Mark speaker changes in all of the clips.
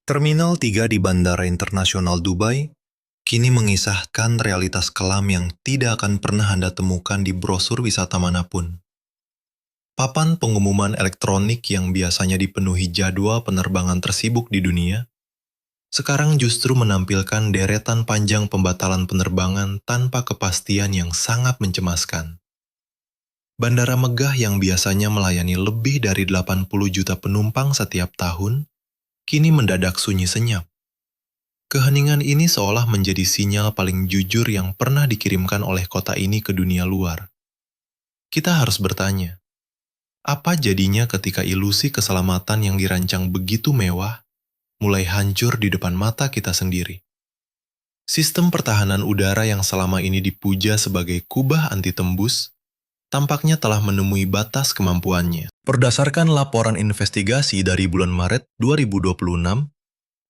Speaker 1: Terminal 3 di Bandara Internasional Dubai kini mengisahkan realitas kelam yang tidak akan pernah Anda temukan di brosur wisata manapun. Papan pengumuman elektronik yang biasanya dipenuhi jadwal penerbangan tersibuk di dunia, sekarang justru menampilkan deretan panjang pembatalan penerbangan tanpa kepastian yang sangat mencemaskan. Bandara megah yang biasanya melayani lebih dari 80 juta penumpang setiap tahun, kini mendadak sunyi senyap. Keheningan ini seolah menjadi sinyal paling jujur yang pernah dikirimkan oleh kota ini ke dunia luar. Kita harus bertanya, apa jadinya ketika ilusi keselamatan yang dirancang begitu mewah mulai hancur di depan mata kita sendiri? Sistem pertahanan udara yang selama ini dipuja sebagai kubah anti tembus, tampaknya telah menemui batas kemampuannya. Berdasarkan laporan investigasi dari bulan Maret 2026,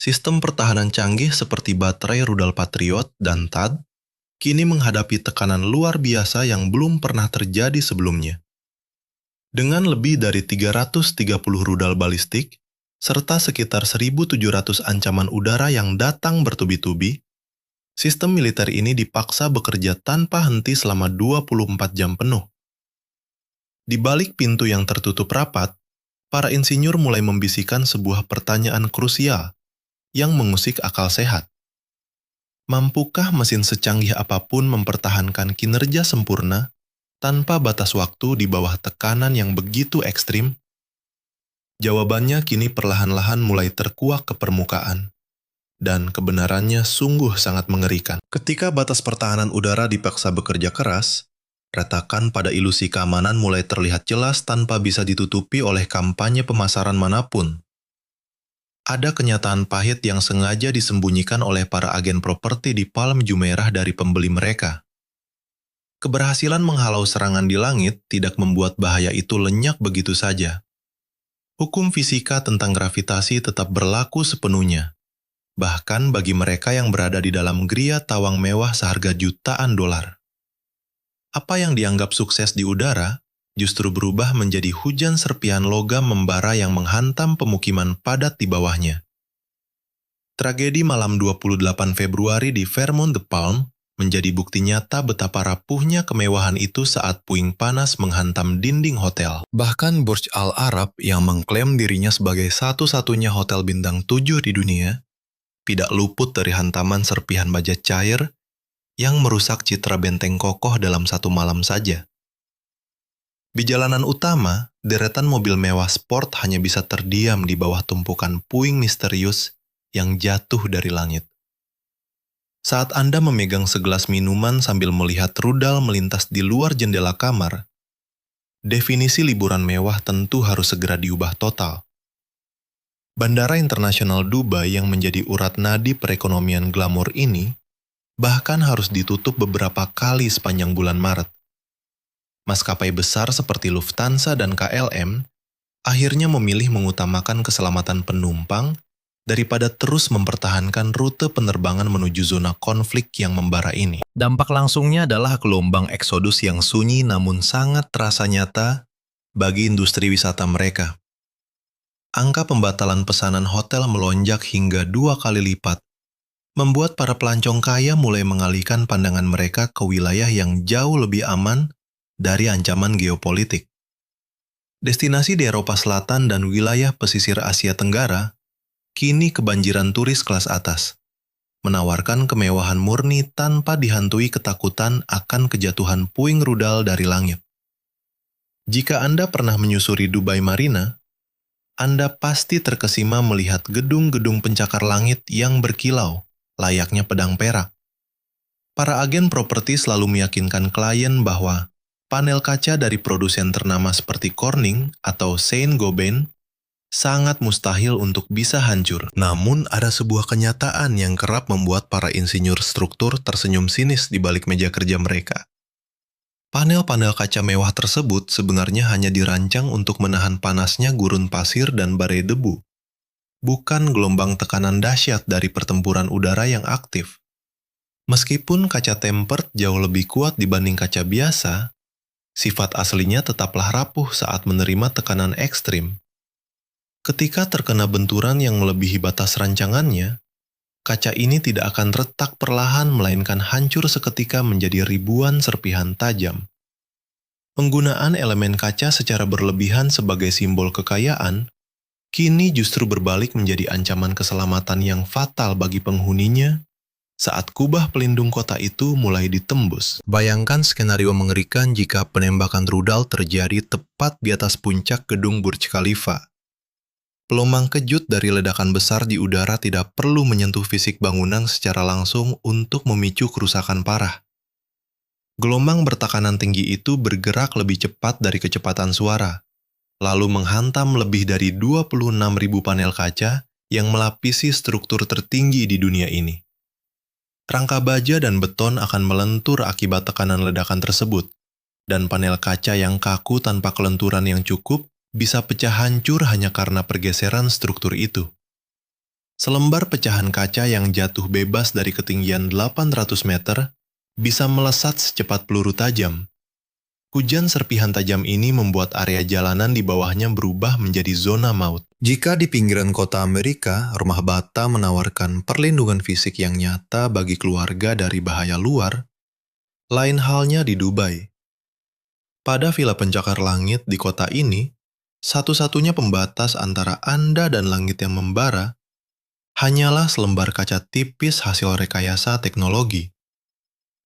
Speaker 1: sistem pertahanan canggih seperti baterai rudal Patriot dan THAAD kini menghadapi tekanan luar biasa yang belum pernah terjadi sebelumnya. Dengan lebih dari 330 rudal balistik, serta sekitar 1.700 ancaman udara yang datang bertubi-tubi, sistem militer ini dipaksa bekerja tanpa henti selama 24 jam penuh. Di balik pintu yang tertutup rapat, para insinyur mulai membisikkan sebuah pertanyaan krusial yang mengusik akal sehat. Mampukah mesin secanggih apapun mempertahankan kinerja sempurna tanpa batas waktu di bawah tekanan yang begitu ekstrim? Jawabannya kini perlahan-lahan mulai terkuak ke permukaan, dan kebenarannya sungguh sangat mengerikan. Ketika batas pertahanan udara dipaksa bekerja keras, retakan pada ilusi keamanan mulai terlihat jelas tanpa bisa ditutupi oleh kampanye pemasaran manapun. Ada kenyataan pahit yang sengaja disembunyikan oleh para agen properti di Palm Jumeirah dari pembeli mereka. Keberhasilan menghalau serangan di langit tidak membuat bahaya itu lenyap begitu saja. Hukum fisika tentang gravitasi tetap berlaku sepenuhnya, bahkan bagi mereka yang berada di dalam geria tawang mewah seharga jutaan dolar. Apa yang dianggap sukses di udara justru berubah menjadi hujan serpihan logam membara yang menghantam pemukiman padat di bawahnya. Tragedi malam 28 Februari di Fairmont The Palm menjadi bukti nyata betapa rapuhnya kemewahan itu saat puing panas menghantam dinding hotel. Bahkan Burj Al Arab yang mengklaim dirinya sebagai satu-satunya hotel bintang 7 di dunia, tidak luput dari hantaman serpihan baja cair yang merusak citra benteng kokoh dalam satu malam saja. Di jalanan utama, deretan mobil mewah sport hanya bisa terdiam di bawah tumpukan puing misterius yang jatuh dari langit. Saat Anda memegang segelas minuman sambil melihat rudal melintas di luar jendela kamar, definisi liburan mewah tentu harus segera diubah total. Bandara Internasional Dubai yang menjadi urat nadi perekonomian glamor ini bahkan harus ditutup beberapa kali sepanjang bulan Maret. Maskapai besar seperti Lufthansa dan KLM akhirnya memilih mengutamakan keselamatan penumpang daripada terus mempertahankan rute penerbangan menuju zona konflik yang membara ini. Dampak langsungnya adalah gelombang eksodus yang sunyi namun sangat terasa nyata bagi industri wisata mereka. Angka pembatalan pesanan hotel melonjak hingga 2 kali lipat, membuat para pelancong kaya mulai mengalihkan pandangan mereka ke wilayah yang jauh lebih aman dari ancaman geopolitik. Destinasi di Eropa Selatan dan wilayah pesisir Asia Tenggara kini kebanjiran turis kelas atas, menawarkan kemewahan murni tanpa dihantui ketakutan akan kejatuhan puing rudal dari langit. Jika Anda pernah menyusuri Dubai Marina, Anda pasti terkesima melihat gedung-gedung pencakar langit yang berkilau, layaknya pedang perak. Para agen properti selalu meyakinkan klien bahwa panel kaca dari produsen ternama seperti Corning atau Saint-Gobain sangat mustahil untuk bisa hancur. Namun ada sebuah kenyataan yang kerap membuat para insinyur struktur tersenyum sinis di balik meja kerja mereka. Panel-panel kaca mewah tersebut sebenarnya hanya dirancang untuk menahan panasnya gurun pasir dan badai debu, bukan gelombang tekanan dahsyat dari pertempuran udara yang aktif. Meskipun kaca tempered jauh lebih kuat dibanding kaca biasa, sifat aslinya tetaplah rapuh saat menerima tekanan ekstrim. Ketika terkena benturan yang melebihi batas rancangannya, kaca ini tidak akan retak perlahan melainkan hancur seketika menjadi ribuan serpihan tajam. Penggunaan elemen kaca secara berlebihan sebagai simbol kekayaan kini justru berbalik menjadi ancaman keselamatan yang fatal bagi penghuninya saat kubah pelindung kota itu mulai ditembus. Bayangkan skenario mengerikan jika penembakan rudal terjadi tepat di atas puncak gedung Burj Khalifa. Peluang kejut dari ledakan besar di udara tidak perlu menyentuh fisik bangunan secara langsung untuk memicu kerusakan parah. Gelombang bertekanan tinggi itu bergerak lebih cepat dari kecepatan suara, lalu menghantam lebih dari 26.000 panel kaca yang melapisi struktur tertinggi di dunia ini. Rangka baja dan beton akan melentur akibat tekanan ledakan tersebut, dan panel kaca yang kaku tanpa kelenturan yang cukup bisa pecah hancur hanya karena pergeseran struktur itu. Selembar pecahan kaca yang jatuh bebas dari ketinggian 800 meter bisa melesat secepat peluru tajam. Hujan serpihan tajam ini membuat area jalanan di bawahnya berubah menjadi zona maut. Jika di pinggiran kota Amerika, rumah bata menawarkan perlindungan fisik yang nyata bagi keluarga dari bahaya luar, lain halnya di Dubai. Pada villa pencakar langit di kota ini, satu-satunya pembatas antara Anda dan langit yang membara hanyalah selembar kaca tipis hasil rekayasa teknologi.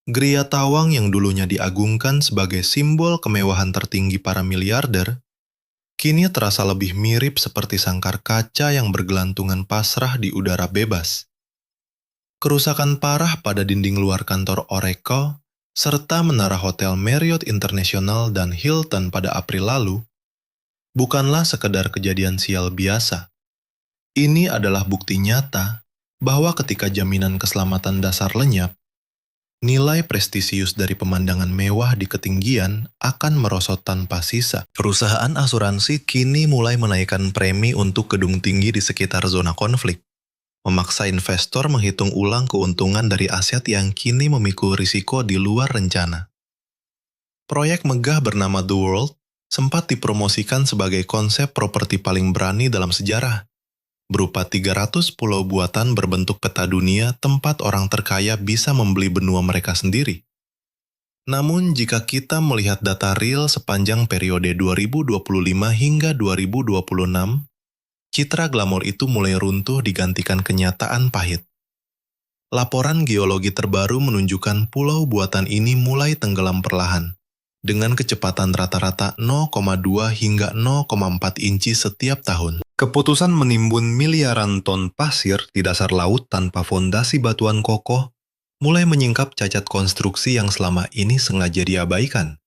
Speaker 1: Geria tawang yang dulunya diagungkan sebagai simbol kemewahan tertinggi para miliarder, kini terasa lebih mirip seperti sangkar kaca yang bergelantungan pasrah di udara bebas. Kerusakan parah pada dinding luar kantor Oracle, serta menara hotel Marriott International dan Hilton pada April lalu, bukanlah sekedar kejadian sial biasa. Ini adalah bukti nyata bahwa ketika jaminan keselamatan dasar lenyap, nilai prestisius dari pemandangan mewah di ketinggian akan merosot tanpa sisa. Perusahaan asuransi kini mulai menaikkan premi untuk gedung tinggi di sekitar zona konflik, memaksa investor menghitung ulang keuntungan dari aset yang kini memikul risiko di luar rencana. Proyek megah bernama The World sempat dipromosikan sebagai konsep properti paling berani dalam sejarah, berupa 300 pulau buatan berbentuk peta dunia tempat orang terkaya bisa membeli benua mereka sendiri. Namun jika kita melihat data real sepanjang periode 2025 hingga 2026, citra glamor itu mulai runtuh digantikan kenyataan pahit. Laporan geologi terbaru menunjukkan pulau buatan ini mulai tenggelam perlahan, dengan kecepatan rata-rata 0,2 hingga 0,4 inci setiap tahun. Keputusan menimbun miliaran ton pasir di dasar laut tanpa fondasi batuan kokoh mulai menyingkap cacat konstruksi yang selama ini sengaja diabaikan.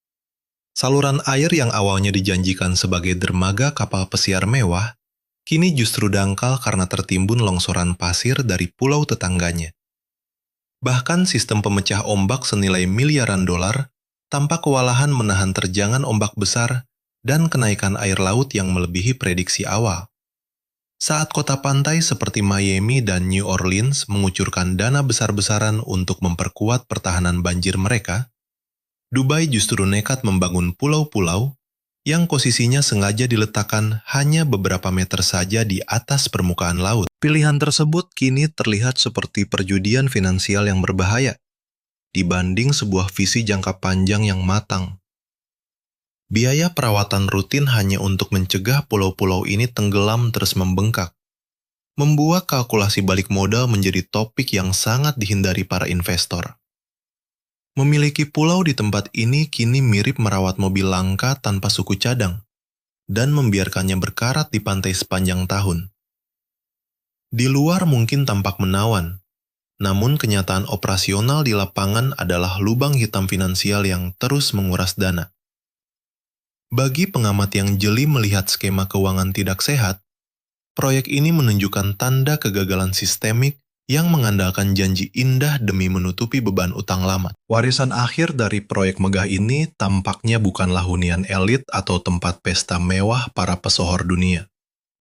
Speaker 1: Saluran air yang awalnya dijanjikan sebagai dermaga kapal pesiar mewah, kini justru dangkal karena tertimbun longsoran pasir dari pulau tetangganya. Bahkan sistem pemecah ombak senilai miliaran dolar tampak kewalahan menahan terjangan ombak besar dan kenaikan air laut yang melebihi prediksi awal. Saat kota pantai seperti Miami dan New Orleans mengucurkan dana besar-besaran untuk memperkuat pertahanan banjir mereka, Dubai justru nekat membangun pulau-pulau yang posisinya sengaja diletakkan hanya beberapa meter saja di atas permukaan laut. Pilihan tersebut kini terlihat seperti perjudian finansial yang berbahaya dibanding sebuah visi jangka panjang yang matang. Biaya perawatan rutin hanya untuk mencegah pulau-pulau ini tenggelam terus membengkak, membuat kalkulasi balik modal menjadi topik yang sangat dihindari para investor. Memiliki pulau di tempat ini kini mirip merawat mobil langka tanpa suku cadang, dan membiarkannya berkarat di pantai sepanjang tahun. Di luar mungkin tampak menawan, namun kenyataan operasional di lapangan adalah lubang hitam finansial yang terus menguras dana. Bagi pengamat yang jeli melihat skema keuangan tidak sehat, proyek ini menunjukkan tanda kegagalan sistemik yang mengandalkan janji indah demi menutupi beban utang lama. Warisan akhir dari proyek megah ini tampaknya bukanlah hunian elit atau tempat pesta mewah para pesohor dunia.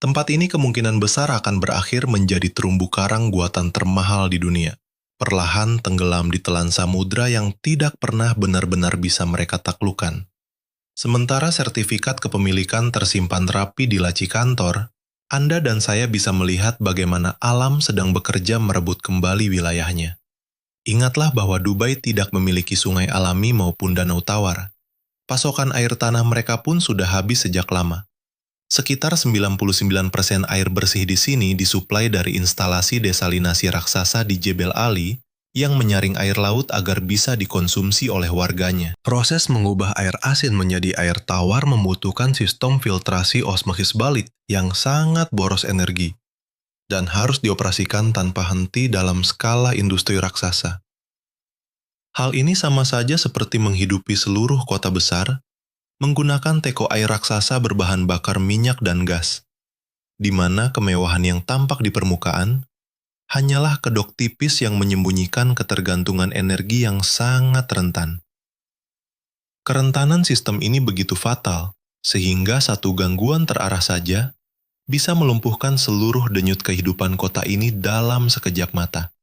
Speaker 1: Tempat ini kemungkinan besar akan berakhir menjadi terumbu karang buatan termahal di dunia, perlahan tenggelam di telan samudra yang tidak pernah benar-benar bisa mereka taklukkan. Sementara sertifikat kepemilikan tersimpan rapi di laci kantor, Anda dan saya bisa melihat bagaimana alam sedang bekerja merebut kembali wilayahnya. Ingatlah bahwa Dubai tidak memiliki sungai alami maupun danau tawar. Pasokan air tanah mereka pun sudah habis sejak lama. Sekitar 99% air bersih di sini disuplai dari instalasi desalinasi raksasa di Jebel Ali yang menyaring air laut agar bisa dikonsumsi oleh warganya. Proses mengubah air asin menjadi air tawar membutuhkan sistem filtrasi osmosis balik yang sangat boros energi dan harus dioperasikan tanpa henti dalam skala industri raksasa. Hal ini sama saja seperti menghidupi seluruh kota besar menggunakan teko air raksasa berbahan bakar minyak dan gas, di mana kemewahan yang tampak di permukaan hanyalah kedok tipis yang menyembunyikan ketergantungan energi yang sangat rentan. Kerentanan sistem ini begitu fatal, sehingga satu gangguan terarah saja bisa melumpuhkan seluruh denyut kehidupan kota ini dalam sekejap mata.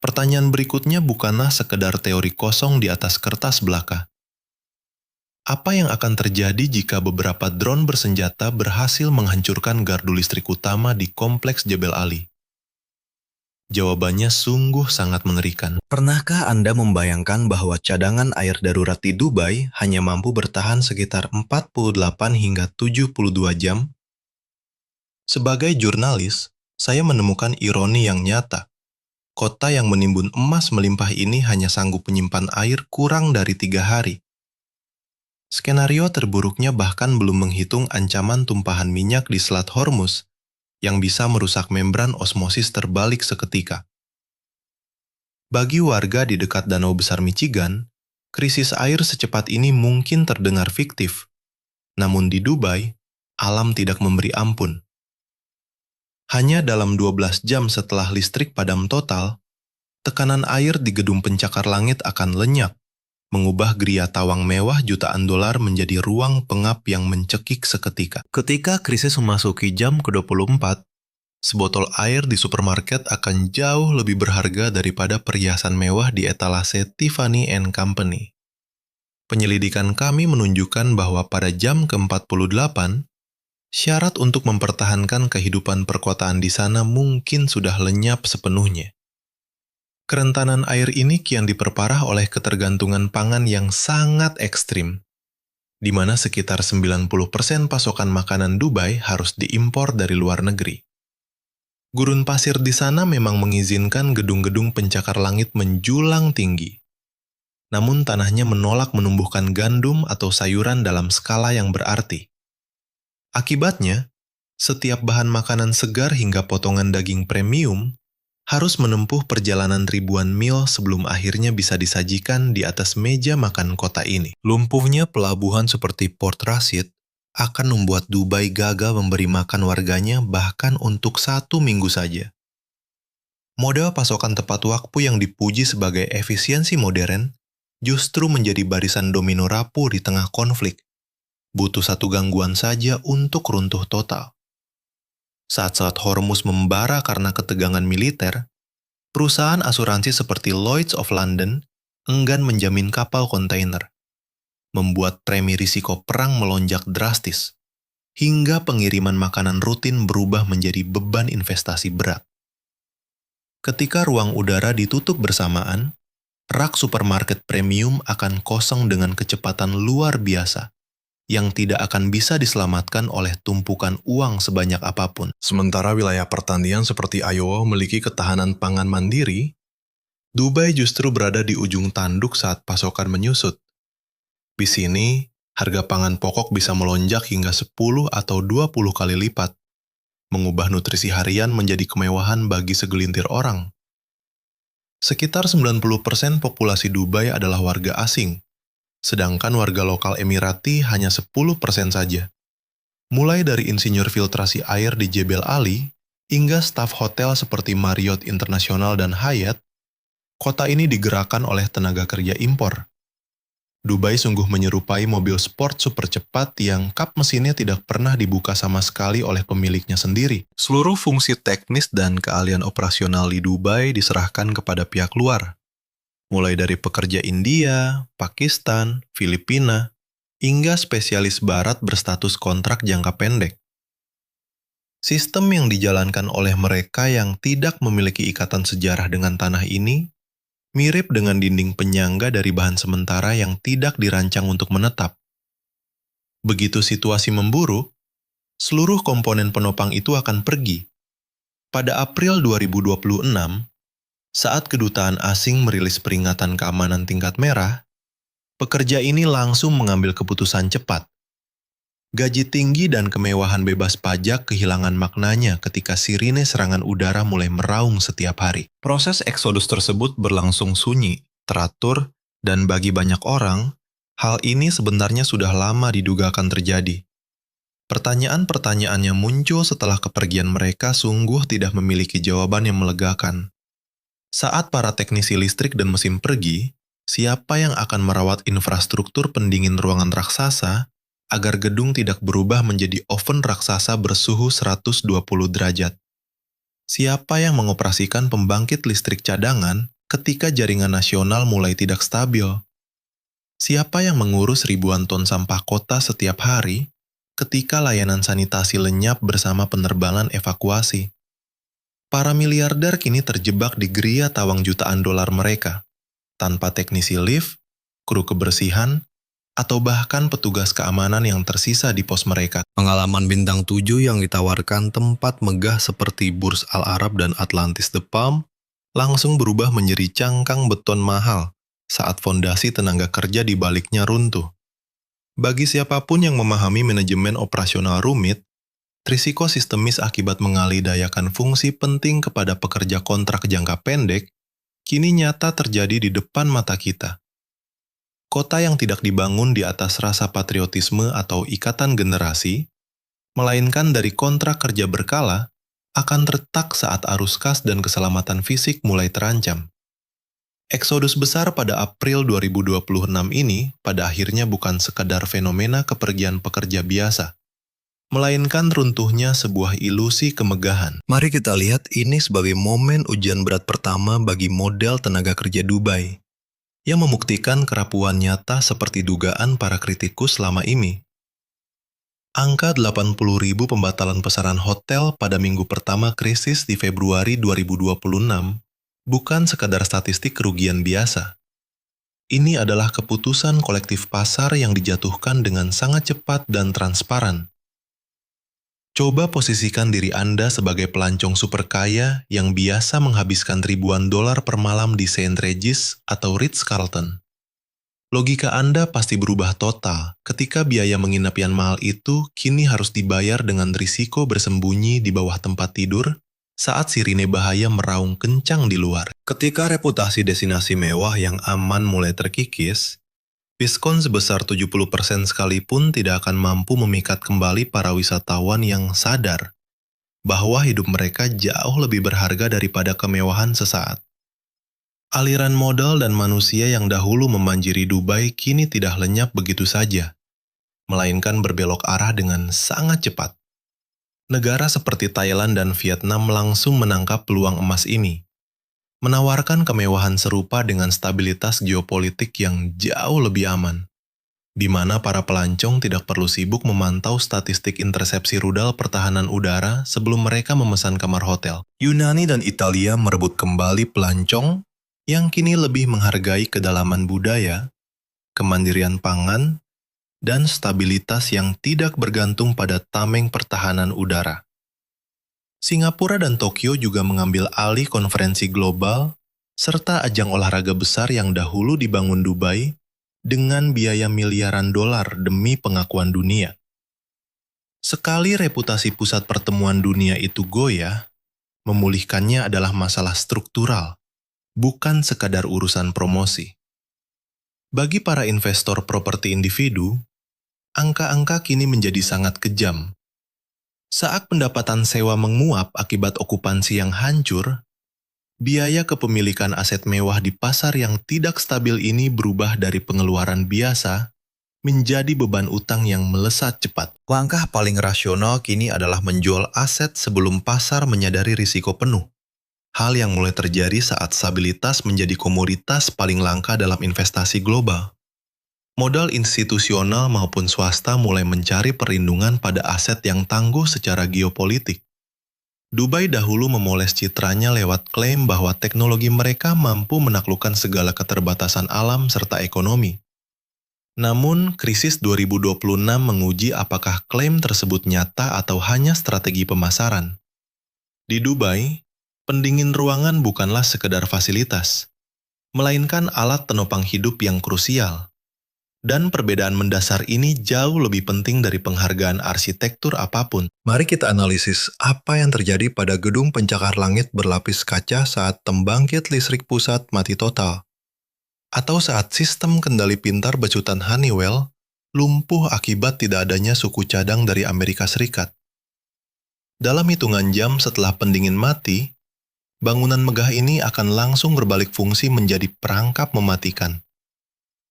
Speaker 1: Pertanyaan berikutnya bukanlah sekedar teori kosong di atas kertas belaka. Apa yang akan terjadi jika beberapa drone bersenjata berhasil menghancurkan gardu listrik utama di kompleks Jebel Ali? Jawabannya sungguh sangat mengerikan. Pernahkah Anda membayangkan bahwa cadangan air darurat di Dubai hanya mampu bertahan sekitar 48 hingga 72 jam? Sebagai jurnalis, saya menemukan ironi yang nyata. Kota yang menimbun emas melimpah ini hanya sanggup menyimpan air kurang dari 3 hari. Skenario terburuknya bahkan belum menghitung ancaman tumpahan minyak di Selat Hormuz yang bisa merusak membran osmosis terbalik seketika. Bagi warga di dekat Danau Besar Michigan, krisis air secepat ini mungkin terdengar fiktif. Namun di Dubai, alam tidak memberi ampun. Hanya dalam 12 jam setelah listrik padam total, tekanan air di gedung pencakar langit akan lenyap, mengubah geria tawang mewah jutaan dolar menjadi ruang pengap yang mencekik seketika. Ketika krisis memasuki jam ke-24, sebotol air di supermarket akan jauh lebih berharga daripada perhiasan mewah di etalase Tiffany & Company. Penyelidikan kami menunjukkan bahwa pada jam ke-48, syarat untuk mempertahankan kehidupan perkotaan di sana mungkin sudah lenyap sepenuhnya. Kerentanan air ini kian diperparah oleh ketergantungan pangan yang sangat ekstrim, di mana sekitar 90% pasokan makanan Dubai harus diimpor dari luar negeri. Gurun pasir di sana memang mengizinkan gedung-gedung pencakar langit menjulang tinggi. Namun tanahnya menolak menumbuhkan gandum atau sayuran dalam skala yang berarti. Akibatnya, setiap bahan makanan segar hingga potongan daging premium harus menempuh perjalanan ribuan mil sebelum akhirnya bisa disajikan di atas meja makan kota ini. Lumpuhnya pelabuhan seperti Port Rashid akan membuat Dubai gagal memberi makan warganya bahkan untuk 1 minggu saja. Model pasokan tepat waktu yang dipuji sebagai efisiensi modern justru menjadi barisan domino rapuh di tengah konflik. Butuh satu gangguan saja untuk runtuh total. Saat Selat Hormuz membara karena ketegangan militer, perusahaan asuransi seperti Lloyd's of London enggan menjamin kapal kontainer, membuat premi risiko perang melonjak drastis, hingga pengiriman makanan rutin berubah menjadi beban investasi berat. Ketika ruang udara ditutup bersamaan, rak supermarket premium akan kosong dengan kecepatan luar biasa, yang tidak akan bisa diselamatkan oleh tumpukan uang sebanyak apapun. Sementara wilayah pertanian seperti Iowa memiliki ketahanan pangan mandiri, Dubai justru berada di ujung tanduk saat pasokan menyusut. Di sini, harga pangan pokok bisa melonjak hingga 10 atau 20 kali lipat, mengubah nutrisi harian menjadi kemewahan bagi segelintir orang. Sekitar 90% populasi Dubai adalah warga asing, sedangkan warga lokal Emirati hanya 10% saja. Mulai dari insinyur filtrasi air di Jebel Ali, hingga staf hotel seperti Marriott International dan Hyatt, kota ini digerakkan oleh tenaga kerja impor. Dubai sungguh menyerupai mobil sport super cepat yang kap mesinnya tidak pernah dibuka sama sekali oleh pemiliknya sendiri. Seluruh fungsi teknis dan keahlian operasional di Dubai diserahkan kepada pihak luar. Mulai dari pekerja India, Pakistan, Filipina, hingga spesialis barat berstatus kontrak jangka pendek. Sistem yang dijalankan oleh mereka yang tidak memiliki ikatan sejarah dengan tanah ini mirip dengan dinding penyangga dari bahan sementara yang tidak dirancang untuk menetap. Begitu situasi memburuk, seluruh komponen penopang itu akan pergi. Pada April 2026, saat kedutaan asing merilis peringatan keamanan tingkat merah, pekerja ini langsung mengambil keputusan cepat. Gaji tinggi dan kemewahan bebas pajak kehilangan maknanya ketika sirine serangan udara mulai meraung setiap hari. Proses eksodus tersebut berlangsung sunyi, teratur, dan bagi banyak orang, hal ini sebenarnya sudah lama diduga akan terjadi. Pertanyaan-pertanyaan yang muncul setelah kepergian mereka sungguh tidak memiliki jawaban yang melegakan. Saat para teknisi listrik dan mesin pergi, siapa yang akan merawat infrastruktur pendingin ruangan raksasa agar gedung tidak berubah menjadi oven raksasa bersuhu 120 derajat? Siapa yang mengoperasikan pembangkit listrik cadangan ketika jaringan nasional mulai tidak stabil? Siapa yang mengurus ribuan ton sampah kota setiap hari ketika layanan sanitasi lenyap bersama penerbangan evakuasi? Para miliarder kini terjebak di geria tawang jutaan dolar mereka, tanpa teknisi lift, kru kebersihan, atau bahkan petugas keamanan yang tersisa di pos mereka. Pengalaman bintang 7 yang ditawarkan tempat megah seperti Burj Al Arab dan Atlantis The Palm langsung berubah menjadi cangkang beton mahal saat fondasi tenaga kerja di baliknya runtuh. Bagi siapapun yang memahami manajemen operasional rumit, risiko sistemis akibat mengalidayakan fungsi penting kepada pekerja kontrak jangka pendek kini nyata terjadi di depan mata kita. Kota yang tidak dibangun di atas rasa patriotisme atau ikatan generasi, melainkan dari kontrak kerja berkala, akan retak saat arus kas dan keselamatan fisik mulai terancam. Eksodus besar pada April 2026 ini pada akhirnya bukan sekadar fenomena kepergian pekerja biasa, melainkan runtuhnya sebuah ilusi kemegahan. Mari kita lihat ini sebagai momen ujian berat pertama bagi model tenaga kerja Dubai, yang membuktikan kerapuhan nyata seperti dugaan para kritikus selama ini. Angka 80.000 pembatalan pesanan hotel pada minggu pertama krisis di Februari 2026 bukan sekadar statistik kerugian biasa. Ini adalah keputusan kolektif pasar yang dijatuhkan dengan sangat cepat dan transparan. Coba posisikan diri Anda sebagai pelancong super kaya yang biasa menghabiskan ribuan dolar per malam di St. Regis atau Ritz-Carlton. Logika Anda pasti berubah total ketika biaya menginap yang mahal itu kini harus dibayar dengan risiko bersembunyi di bawah tempat tidur saat sirine bahaya meraung kencang di luar. Ketika reputasi destinasi mewah yang aman mulai terkikis, diskon sebesar 70% sekalipun tidak akan mampu memikat kembali para wisatawan yang sadar bahwa hidup mereka jauh lebih berharga daripada kemewahan sesaat. Aliran modal dan manusia yang dahulu memanjiri Dubai kini tidak lenyap begitu saja, melainkan berbelok arah dengan sangat cepat. Negara seperti Thailand dan Vietnam langsung menangkap peluang emas ini, menawarkan kemewahan serupa dengan stabilitas geopolitik yang jauh lebih aman, di mana para pelancong tidak perlu sibuk memantau statistik intersepsi rudal pertahanan udara sebelum mereka memesan kamar hotel. Yunani dan Italia merebut kembali pelancong yang kini lebih menghargai kedalaman budaya, kemandirian pangan, dan stabilitas yang tidak bergantung pada tameng pertahanan udara. Singapura dan Tokyo juga mengambil alih konferensi global serta ajang olahraga besar yang dahulu dibangun Dubai dengan biaya miliaran dolar demi pengakuan dunia. Sekali reputasi pusat pertemuan dunia itu goyah, memulihkannya adalah masalah struktural, bukan sekadar urusan promosi. Bagi para investor properti individu, angka-angka kini menjadi sangat kejam. Saat pendapatan sewa menguap akibat okupansi yang hancur, biaya kepemilikan aset mewah di pasar yang tidak stabil ini berubah dari pengeluaran biasa menjadi beban utang yang melesat cepat. Langkah paling rasional kini adalah menjual aset sebelum pasar menyadari risiko penuh. Hal yang mulai terjadi saat stabilitas menjadi komoditas paling langka dalam investasi global. Modal institusional maupun swasta mulai mencari perlindungan pada aset yang tangguh secara geopolitik. Dubai dahulu memoles citranya lewat klaim bahwa teknologi mereka mampu menaklukkan segala keterbatasan alam serta ekonomi. Namun, krisis 2026 menguji apakah klaim tersebut nyata atau hanya strategi pemasaran. Di Dubai, pendingin ruangan bukanlah sekedar fasilitas, melainkan alat penopang hidup yang krusial. Dan perbedaan mendasar ini jauh lebih penting dari penghargaan arsitektur apapun. Mari kita analisis apa yang terjadi pada gedung pencakar langit berlapis kaca saat pembangkit listrik pusat mati total. Atau saat sistem kendali pintar becutan Honeywell lumpuh akibat tidak adanya suku cadang dari Amerika Serikat. Dalam hitungan jam setelah pendingin mati, bangunan megah ini akan langsung berbalik fungsi menjadi perangkap mematikan.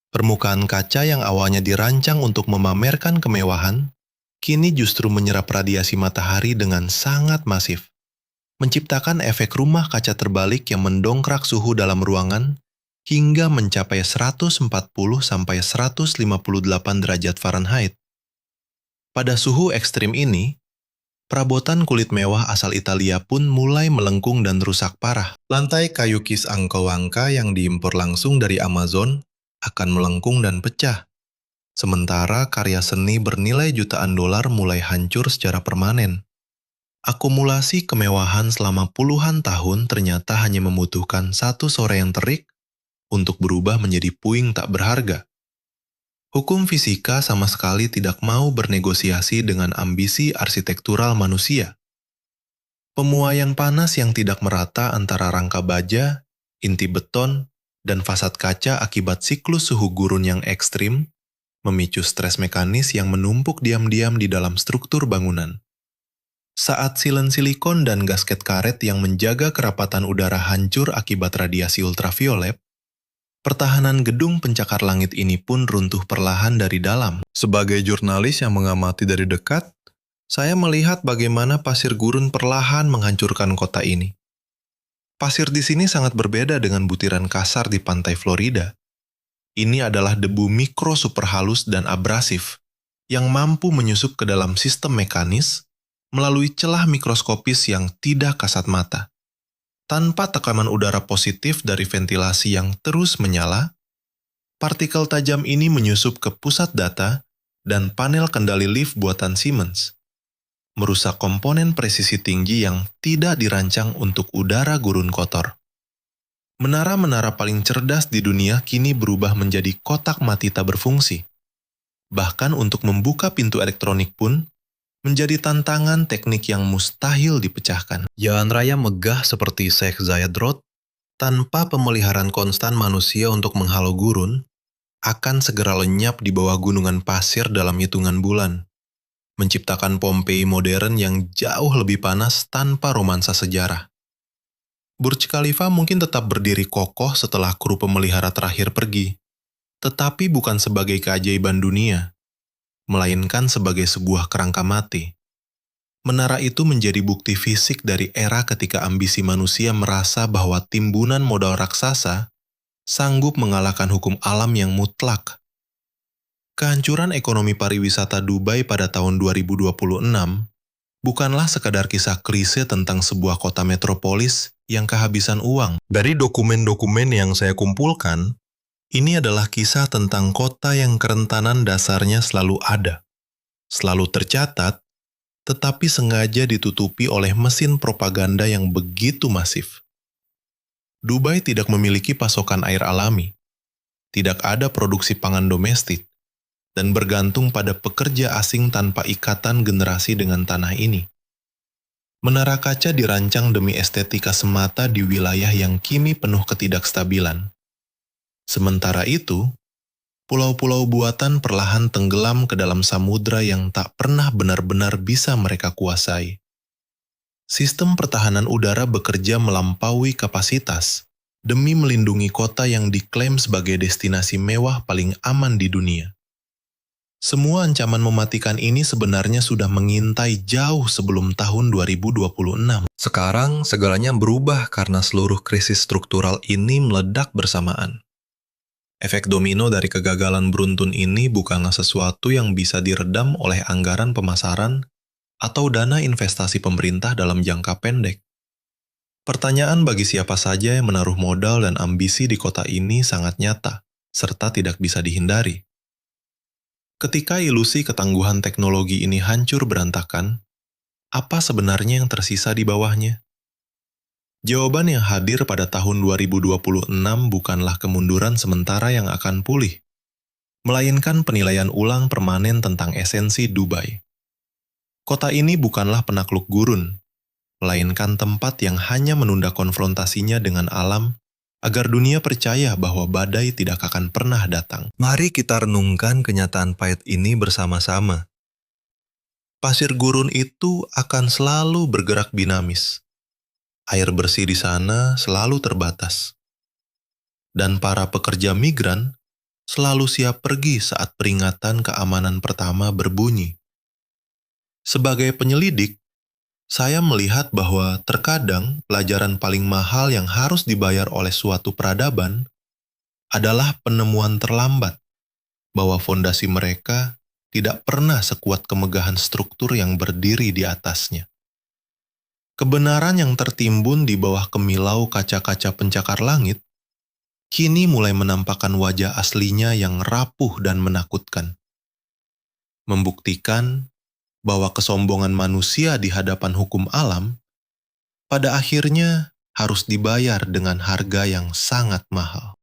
Speaker 1: Permukaan kaca yang awalnya dirancang untuk memamerkan kemewahan, kini justru menyerap radiasi matahari dengan sangat masif, menciptakan efek rumah kaca terbalik yang mendongkrak suhu dalam ruangan hingga mencapai 140 sampai 158 derajat Fahrenheit. Pada suhu ekstrim ini, perabotan kulit mewah asal Italia pun mulai melengkung dan rusak parah. Lantai kayu kis angkawangka yang diimpor langsung dari Amazon akan melengkung dan pecah. Sementara karya seni bernilai jutaan dolar mulai hancur secara permanen. Akumulasi kemewahan selama puluhan tahun ternyata hanya membutuhkan satu sore yang terik untuk berubah menjadi puing tak berharga. Hukum fisika sama sekali tidak mau bernegosiasi dengan ambisi arsitektural manusia. Pemuaian panas yang tidak merata antara rangka baja, inti beton, dan fasad kaca akibat siklus suhu gurun yang ekstrim memicu stres mekanis yang menumpuk diam-diam di dalam struktur bangunan. Saat silen silikon dan gasket karet yang menjaga kerapatan udara hancur akibat radiasi ultraviolet, pertahanan gedung pencakar langit ini pun runtuh perlahan dari dalam. Sebagai jurnalis yang mengamati dari dekat, saya melihat bagaimana pasir gurun perlahan menghancurkan kota ini. Pasir di sini sangat berbeda dengan butiran kasar di pantai Florida. Ini adalah debu mikro super halus dan abrasif yang mampu menyusup ke dalam sistem mekanis melalui celah mikroskopis yang tidak kasat mata. Tanpa tekanan udara positif dari ventilasi yang terus menyala, partikel tajam ini menyusup ke pusat data dan panel kendali lift buatan Siemens, merusak komponen presisi tinggi yang tidak dirancang untuk udara gurun kotor. Menara-menara paling cerdas di dunia kini berubah menjadi kotak mati tak berfungsi. Bahkan untuk membuka pintu elektronik pun, menjadi tantangan teknik yang mustahil dipecahkan. Jalan raya megah seperti Sheikh Zayed Road, tanpa pemeliharaan konstan manusia untuk menghalau gurun, akan segera lenyap di bawah gunungan pasir dalam hitungan bulan, menciptakan Pompei modern yang jauh lebih panas tanpa romansa sejarah. Burj Khalifa mungkin tetap berdiri kokoh setelah kru pemelihara terakhir pergi, tetapi bukan sebagai keajaiban dunia, melainkan sebagai sebuah kerangka mati. Menara itu menjadi bukti fisik dari era ketika ambisi manusia merasa bahwa timbunan modal raksasa sanggup mengalahkan hukum alam yang mutlak. Kehancuran ekonomi pariwisata Dubai pada tahun 2026 bukanlah sekadar kisah klise tentang sebuah kota metropolis yang kehabisan uang. Dari dokumen-dokumen yang saya kumpulkan, ini adalah kisah tentang kota yang kerentanan dasarnya selalu ada, selalu tercatat, tetapi sengaja ditutupi oleh mesin propaganda yang begitu masif. Dubai tidak memiliki pasokan air alami, tidak ada produksi pangan domestik, dan bergantung pada pekerja asing tanpa ikatan generasi dengan tanah ini. Menara kaca dirancang demi estetika semata di wilayah yang kini penuh ketidakstabilan. Sementara itu, pulau-pulau buatan perlahan tenggelam ke dalam samudra yang tak pernah benar-benar bisa mereka kuasai. Sistem pertahanan udara bekerja melampaui kapasitas demi melindungi kota yang diklaim sebagai destinasi mewah paling aman di dunia. Semua ancaman mematikan ini sebenarnya sudah mengintai jauh sebelum tahun 2026. Sekarang, segalanya berubah karena seluruh krisis struktural ini meledak bersamaan. Efek domino dari kegagalan beruntun ini bukanlah sesuatu yang bisa diredam oleh anggaran pemasaran atau dana investasi pemerintah dalam jangka pendek. Pertanyaan bagi siapa saja yang menaruh modal dan ambisi di kota ini sangat nyata, serta tidak bisa dihindari. Ketika ilusi ketangguhan teknologi ini hancur berantakan, apa sebenarnya yang tersisa di bawahnya? Jawaban yang hadir pada tahun 2026 bukanlah kemunduran sementara yang akan pulih, melainkan penilaian ulang permanen tentang esensi Dubai. Kota ini bukanlah penakluk gurun, melainkan tempat yang hanya menunda konfrontasinya dengan alam agar dunia percaya bahwa badai tidak akan pernah datang. Mari kita renungkan kenyataan pahit ini bersama-sama. Pasir gurun itu akan selalu bergerak dinamis. Air bersih di sana selalu terbatas. Dan para pekerja migran selalu siap pergi saat peringatan keamanan pertama berbunyi. Sebagai penyelidik, saya melihat bahwa terkadang pelajaran paling mahal yang harus dibayar oleh suatu peradaban adalah penemuan terlambat bahwa fondasi mereka tidak pernah sekuat kemegahan struktur yang berdiri di atasnya. Kebenaran yang tertimbun di bawah kemilau kaca-kaca pencakar langit kini mulai menampakkan wajah aslinya yang rapuh dan menakutkan. Membuktikan bahwa kesombongan manusia di hadapan hukum alam pada akhirnya harus dibayar dengan harga yang sangat mahal.